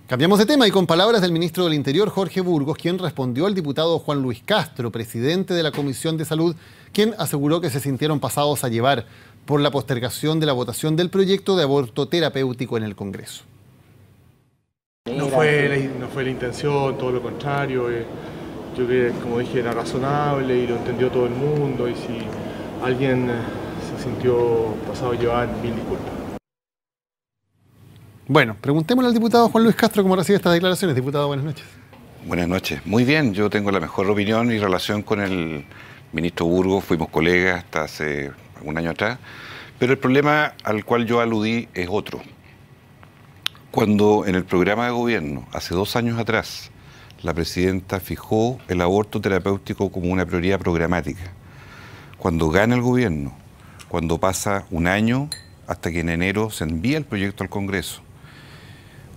Cambiamos de tema y con palabras del ministro del Interior, Jorge Burgos, quien respondió al diputado Juan Luis Castro, presidente de la Comisión de Salud, quien aseguró que se sintieron pasados a llevar por la postergación de la votación del proyecto de aborto terapéutico en el Congreso. No fue la intención, todo lo contrario. Yo creo que, como dije, era razonable y lo entendió todo el mundo, y si alguien se sintió pasado a llevar, mil disculpas. Bueno, preguntémosle al diputado Juan Luis Castro cómo recibe estas declaraciones. Diputado, buenas noches. Buenas noches. Muy bien, yo tengo la mejor opinión y relación con el ministro Burgos. Fuimos colegas hasta hace un año atrás, pero el problema al cual yo aludí es otro. Cuando en el programa de gobierno, hace 2 años atrás, la presidenta fijó el aborto terapéutico como una prioridad programática, cuando gana el gobierno, cuando pasa un año hasta que en enero se envía el proyecto al Congreso,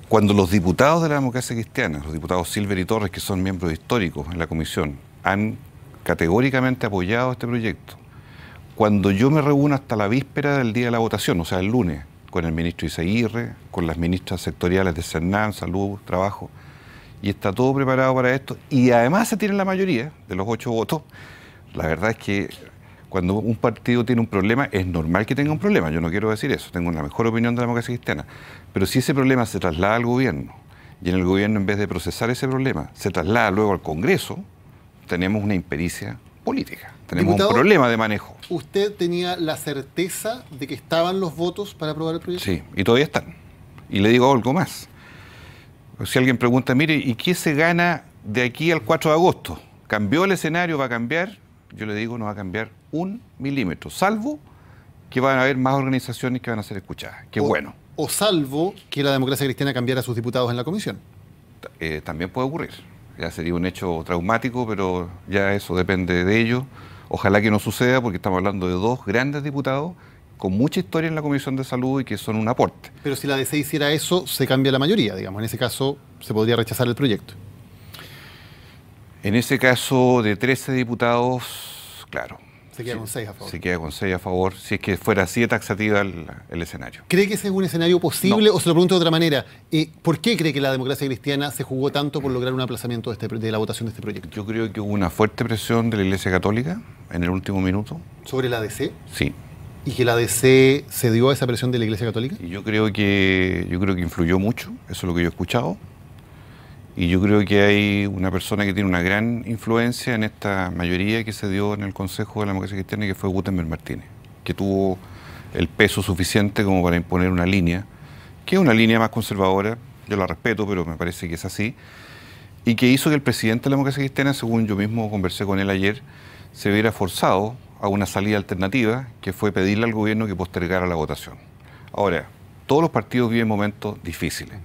cuando los diputados de la democracia cristiana, los diputados Silver y Torres, que son miembros históricos en la comisión, han categóricamente apoyado este proyecto, cuando yo me reúno hasta la víspera del día de la votación, o sea, el lunes, con el ministro Izaguirre, con las ministras sectoriales de Cernan, Salud, Trabajo, y está todo preparado para esto, y además se tiene la mayoría de los 8 votos, la verdad es que cuando un partido tiene un problema, es normal que tenga un problema. Yo no quiero decir eso, tengo la mejor opinión de la democracia cristiana. Pero si ese problema se traslada al gobierno, y en el gobierno, en vez de procesar ese problema, se traslada luego al Congreso, tenemos una impericia política. Tenemos un problema de manejo. ¿Usted tenía la certeza de que estaban los votos para aprobar el proyecto? Sí, y todavía están. Y le digo algo más. Si alguien pregunta, mire, ¿y qué se gana de aquí al 4 de agosto? ¿Cambió el escenario? ¿Va a cambiar? Yo le digo, no va a cambiar 1 milímetro, salvo que van a haber más organizaciones que van a ser escuchadas. Qué bueno. O salvo que la democracia cristiana cambiara a sus diputados en la comisión. También puede ocurrir. Ya sería un hecho traumático, pero ya eso depende de ellos. Ojalá que no suceda, porque estamos hablando de 2 grandes diputados con mucha historia en la Comisión de Salud y que son un aporte. Pero si la DC hiciera eso, se cambia la mayoría, digamos. En ese caso, se podría rechazar el proyecto. En ese caso, de 13 diputados, claro. Se queda con 6 a favor. Se queda con 6 a favor, si es que fuera así de taxativa el escenario. ¿Cree que ese es un escenario posible? No. O se lo pregunto de otra manera. ¿Por qué cree que la democracia cristiana se jugó tanto por lograr un aplazamiento de la votación de este proyecto? Yo creo que hubo una fuerte presión de la Iglesia Católica en el último minuto. ¿Sobre la DC? Sí. ¿Y que la DC cedió a esa presión de la Iglesia Católica? Y yo creo que influyó mucho, eso es lo que yo he escuchado. Y yo creo que hay una persona que tiene una gran influencia en esta mayoría que se dio en el Consejo de la Democracia Cristiana, que fue Gutenberg Martínez, que tuvo el peso suficiente como para imponer una línea, que es una línea más conservadora, yo la respeto, pero me parece que es así, y que hizo que el presidente de la Democracia Cristiana, según yo mismo conversé con él ayer, se viera forzado a una salida alternativa, que fue pedirle al gobierno que postergara la votación. Ahora, todos los partidos viven momentos difíciles.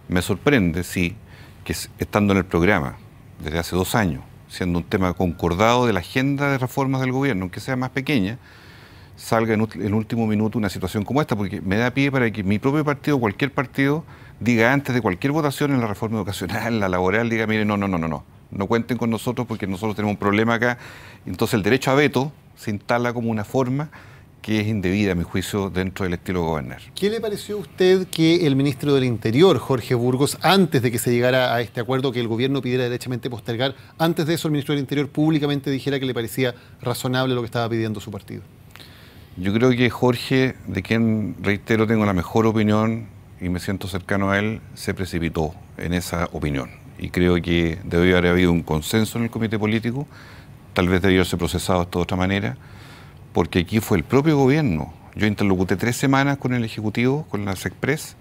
Me sorprende, sí, que estando en el programa desde hace 2 años, siendo un tema concordado de la agenda de reformas del gobierno, aunque sea más pequeña, salga en último minuto una situación como esta, porque me da pie para que mi propio partido, cualquier partido, diga antes de cualquier votación en la reforma educacional, la laboral, diga, mire, no cuenten con nosotros porque nosotros tenemos un problema acá. Entonces el derecho a veto se instala como una forma que es indebida, a mi juicio, dentro del estilo de gobernar. ¿Qué le pareció a usted que el ministro del Interior, Jorge Burgos, antes de que se llegara a este acuerdo que el gobierno pidiera derechamente postergar, antes de eso el ministro del Interior públicamente dijera que le parecía razonable lo que estaba pidiendo su partido? Yo creo que Jorge, de quien, reitero, tengo la mejor opinión y me siento cercano a él, se precipitó en esa opinión. Y creo que debió haber habido un consenso en el comité político, tal vez debió haberse procesado esto de otra manera, porque aquí fue el propio gobierno. Yo interlocuté 3 semanas con el Ejecutivo, con la SECPRES,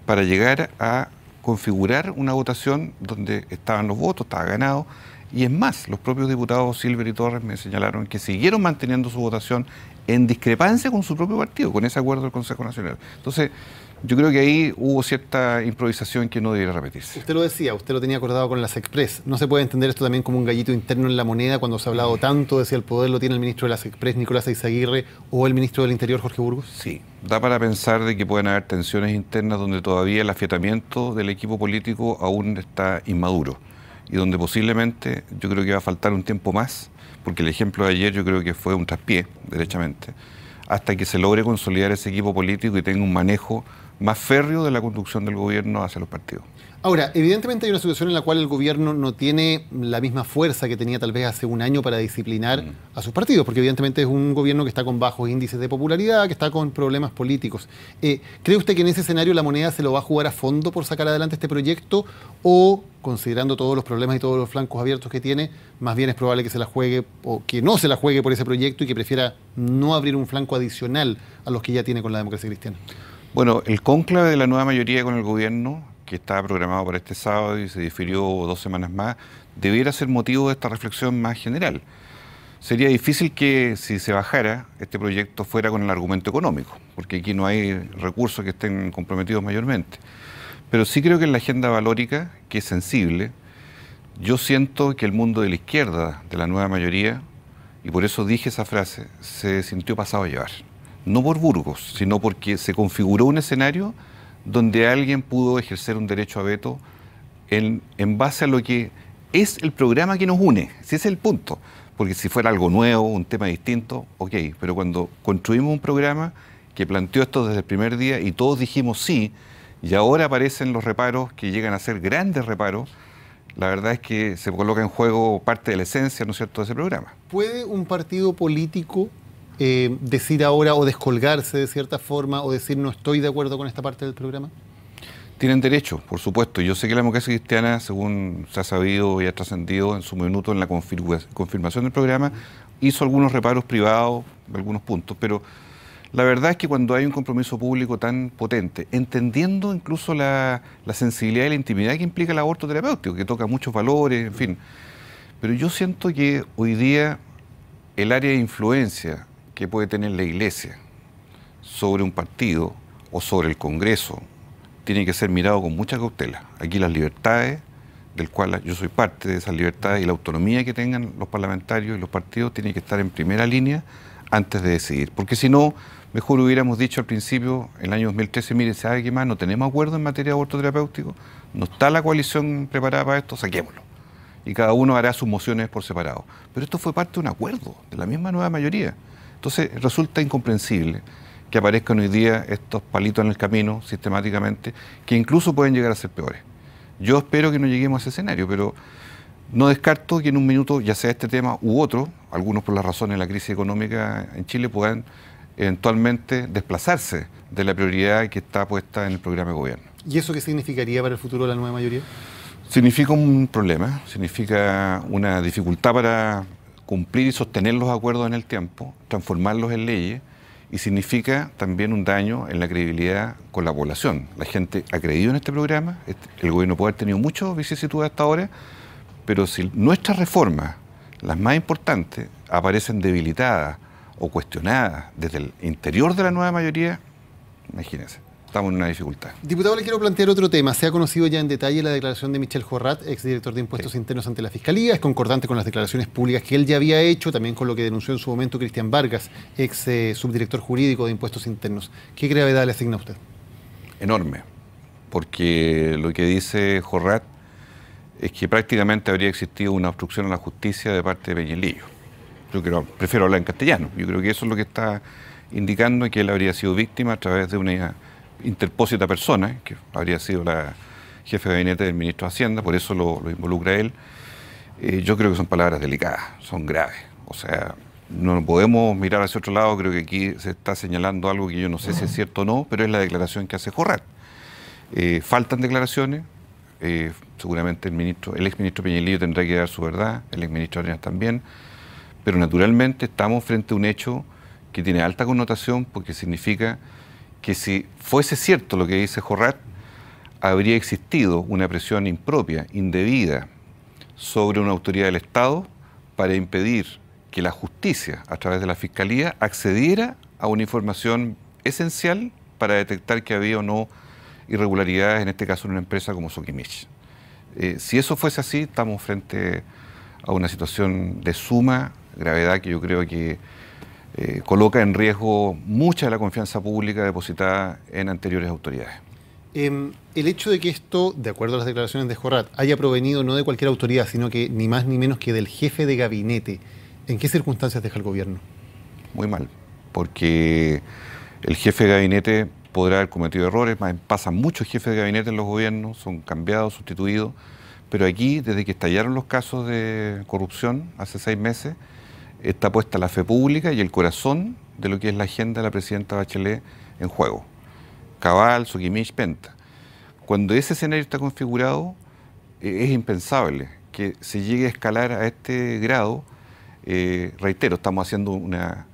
para llegar a configurar una votación donde estaban los votos, estaba ganado, y es más, los propios diputados Silver y Torres me señalaron que siguieron manteniendo su votación en discrepancia con su propio partido, con ese acuerdo del Consejo Nacional. Entonces, yo creo que ahí hubo cierta improvisación que no debiera repetirse. Usted lo decía, usted lo tenía acordado con la SECPRES. ¿No se puede entender esto también como un gallito interno en la moneda cuando se ha hablado tanto de si el poder lo tiene el ministro de la SECPRES, Nicolás Izaguirre, o el ministro del Interior, Jorge Burgos? Sí, da para pensar de que pueden haber tensiones internas donde todavía el afiatamiento del equipo político aún está inmaduro y donde posiblemente yo creo que va a faltar un tiempo más, porque el ejemplo de ayer yo creo que fue un traspié, derechamente, hasta que se logre consolidar ese equipo político y tenga un manejo más férreo de la conducción del gobierno hacia los partidos. Ahora, evidentemente hay una situación en la cual el gobierno no tiene la misma fuerza que tenía tal vez hace un año para disciplinar a sus partidos, porque evidentemente es un gobierno que está con bajos índices de popularidad, que está con problemas políticos. ¿Cree usted que en ese escenario la moneda se lo va a jugar a fondo por sacar adelante este proyecto o, considerando todos los problemas y todos los flancos abiertos que tiene, más bien es probable que se la juegue o que no se la juegue por ese proyecto y que prefiera no abrir un flanco adicional a los que ya tiene con la democracia cristiana? Bueno, el cónclave de la nueva mayoría con el gobierno, que estaba programado para este sábado y se difirió 2 semanas más, debiera ser motivo de esta reflexión más general. Sería difícil que si se bajara este proyecto fuera con el argumento económico, porque aquí no hay recursos que estén comprometidos mayormente. Pero sí creo que en la agenda valórica, que es sensible, yo siento que el mundo de la izquierda, de la nueva mayoría, y por eso dije esa frase, se sintió pasado a llevar. No por Burgos, sino porque se configuró un escenario donde alguien pudo ejercer un derecho a veto en base a lo que es el programa que nos une. Ese es el punto. Porque si fuera algo nuevo, un tema distinto, ok. Pero cuando construimos un programa que planteó esto desde el primer día y todos dijimos sí, y ahora aparecen los reparos que llegan a ser grandes reparos, la verdad es que se coloca en juego parte de la esencia, ¿no es cierto?, de ese programa. ¿Puede un partido político decir ahora o descolgarse de cierta forma o decir no estoy de acuerdo con esta parte del programa? Tienen derecho, por supuesto. Yo sé que la democracia cristiana, según se ha sabido y ha trascendido en su minuto en la confirmación del programa, hizo algunos reparos privados de algunos puntos, pero la verdad es que cuando hay un compromiso público tan potente, entendiendo incluso la sensibilidad y la intimidad que implica el aborto terapéutico, que toca muchos valores, en fin, pero yo siento que hoy día el área de influencia que puede tener la Iglesia sobre un partido o sobre el Congreso tiene que ser mirado con mucha cautela. Aquí las libertades, del cual yo soy parte de esas libertades, y la autonomía que tengan los parlamentarios y los partidos tiene que estar en primera línea antes de decidir. Porque si no, mejor hubiéramos dicho al principio, en el año 2013, mire, ¿sabe qué más? No tenemos acuerdo en materia de aborto terapéutico, no está la coalición preparada para esto, saquémoslo. Y cada uno hará sus mociones por separado. Pero esto fue parte de un acuerdo, de la misma nueva mayoría. Entonces resulta incomprensible que aparezcan hoy día estos palitos en el camino sistemáticamente, que incluso pueden llegar a ser peores. Yo espero que no lleguemos a ese escenario, pero no descarto que en un minuto, ya sea este tema u otro, algunos por las razones de la crisis económica en Chile, puedan eventualmente desplazarse de la prioridad que está puesta en el programa de gobierno. ¿Y eso qué significaría para el futuro de la nueva mayoría? Significa un problema, significa una dificultad para cumplir y sostener los acuerdos en el tiempo, transformarlos en leyes, y significa también un daño en la credibilidad con la población. La gente ha creído en este programa, el gobierno puede haber tenido muchas vicisitudes hasta ahora, pero si nuestras reformas, las más importantes, aparecen debilitadas o cuestionadas desde el interior de la nueva mayoría, imagínense. Estamos en una dificultad. Diputado, le quiero plantear otro tema. Se ha conocido ya en detalle la declaración de Michel Jorrat, exdirector de Impuestos Internos ante la Fiscalía. Es concordante con las declaraciones públicas que él ya había hecho, también con lo que denunció en su momento Cristian Vargas, ex subdirector jurídico de Impuestos Internos. ¿Qué gravedad le asigna a usted? Enorme, porque lo que dice Jorrat es que prácticamente habría existido una obstrucción a la justicia de parte de Peñalillo. Yo prefiero hablar en castellano. Yo creo que eso es lo que está indicando, que él habría sido víctima a través de una interpósita persona, que habría sido la jefe de gabinete del ministro de Hacienda, por eso lo involucra él. Yo creo que son palabras delicadas, son graves. O sea, no podemos mirar hacia otro lado. Creo que aquí se está señalando algo que yo no sé si es cierto o no, pero es la declaración que hace Jorrat. Faltan declaraciones, seguramente el exministro Peñalillo tendrá que dar su verdad, el exministro Arenas también, pero naturalmente estamos frente a un hecho que tiene alta connotación, porque significa que si fuese cierto lo que dice Jorrat, habría existido una presión impropia, indebida, sobre una autoridad del Estado para impedir que la justicia, a través de la Fiscalía, accediera a una información esencial para detectar que había o no irregularidades, en este caso en una empresa como Sokimich. Si eso fuese así, estamos frente a una situación de suma gravedad que yo creo que coloca en riesgo mucha de la confianza pública depositada en anteriores autoridades. El hecho de que esto, de acuerdo a las declaraciones de Jorrat, haya provenido no de cualquier autoridad, sino que ni más ni menos que del jefe de gabinete, ¿en qué circunstancias deja el gobierno? Muy mal, porque el jefe de gabinete podrá haber cometido errores, pasan muchos jefes de gabinete en los gobiernos, son cambiados, sustituidos, pero aquí, desde que estallaron los casos de corrupción hace 6 meses, está puesta la fe pública y el corazón de lo que es la agenda de la presidenta Bachelet en juego. Cabal, Soquimich, Penta. Cuando ese escenario está configurado, es impensable que se llegue a escalar a este grado. Reitero, estamos haciendo una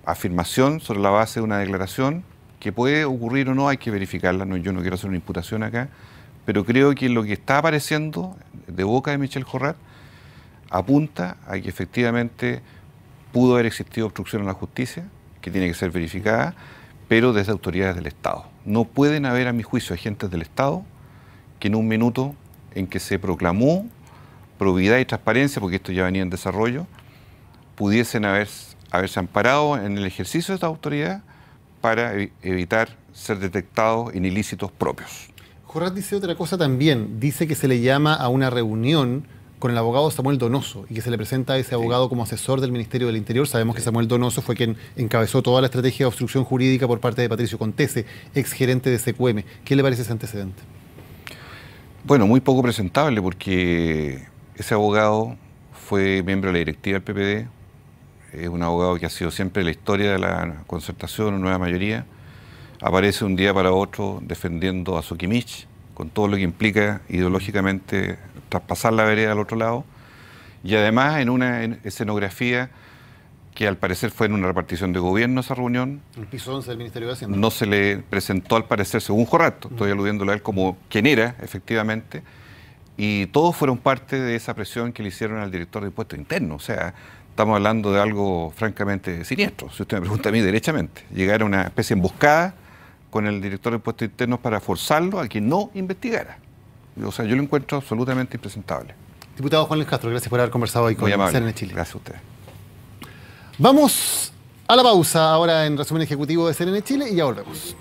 afirmación sobre la base de una declaración que puede ocurrir o no, hay que verificarla. No, yo no quiero hacer una imputación acá, pero creo que lo que está apareciendo de boca de Michel Jorrat apunta a que efectivamente pudo haber existido obstrucción a la justicia, que tiene que ser verificada, pero desde autoridades del Estado. No pueden haber, a mi juicio, agentes del Estado que en un minuto en que se proclamó probidad y transparencia, porque esto ya venía en desarrollo, pudiesen haberse amparado en el ejercicio de esta autoridad para evitar ser detectados en ilícitos propios. Jorrat dice otra cosa también, dice que se le llama a una reunión con el abogado Samuel Donoso y que se le presenta a ese abogado como asesor del Ministerio del Interior. Sabemos que Samuel Donoso fue quien encabezó toda la estrategia de obstrucción jurídica por parte de Patricio Contese, exgerente de SECUEM. ¿Qué le parece ese antecedente? Bueno, muy poco presentable, porque ese abogado fue miembro de la directiva del PPD, es un abogado que ha sido siempre la historia de la concertación, una nueva mayoría. Aparece un día para otro defendiendo a Soquimich, con todo lo que implica ideológicamente traspasar la vereda al otro lado, y además en una escenografía que al parecer fue en una repartición de gobierno esa reunión. El piso 11 del Ministerio de Hacienda. No se le presentó al parecer, según Jorrat, estoy aludiéndole a él como quien era, efectivamente, y todos fueron parte de esa presión que le hicieron al director de Impuestos Internos. O sea, estamos hablando de algo francamente siniestro, si usted me pregunta a mí derechamente. Llegar a una especie de emboscada con el director de Impuestos Internos para forzarlo a que no investigara. O sea, yo lo encuentro absolutamente impresentable. Diputado Juan Luis Castro, gracias por haber conversado hoy con CNN Chile. Gracias a ustedes. Vamos a la pausa ahora en Resumen Ejecutivo de CNN Chile y ya volvemos.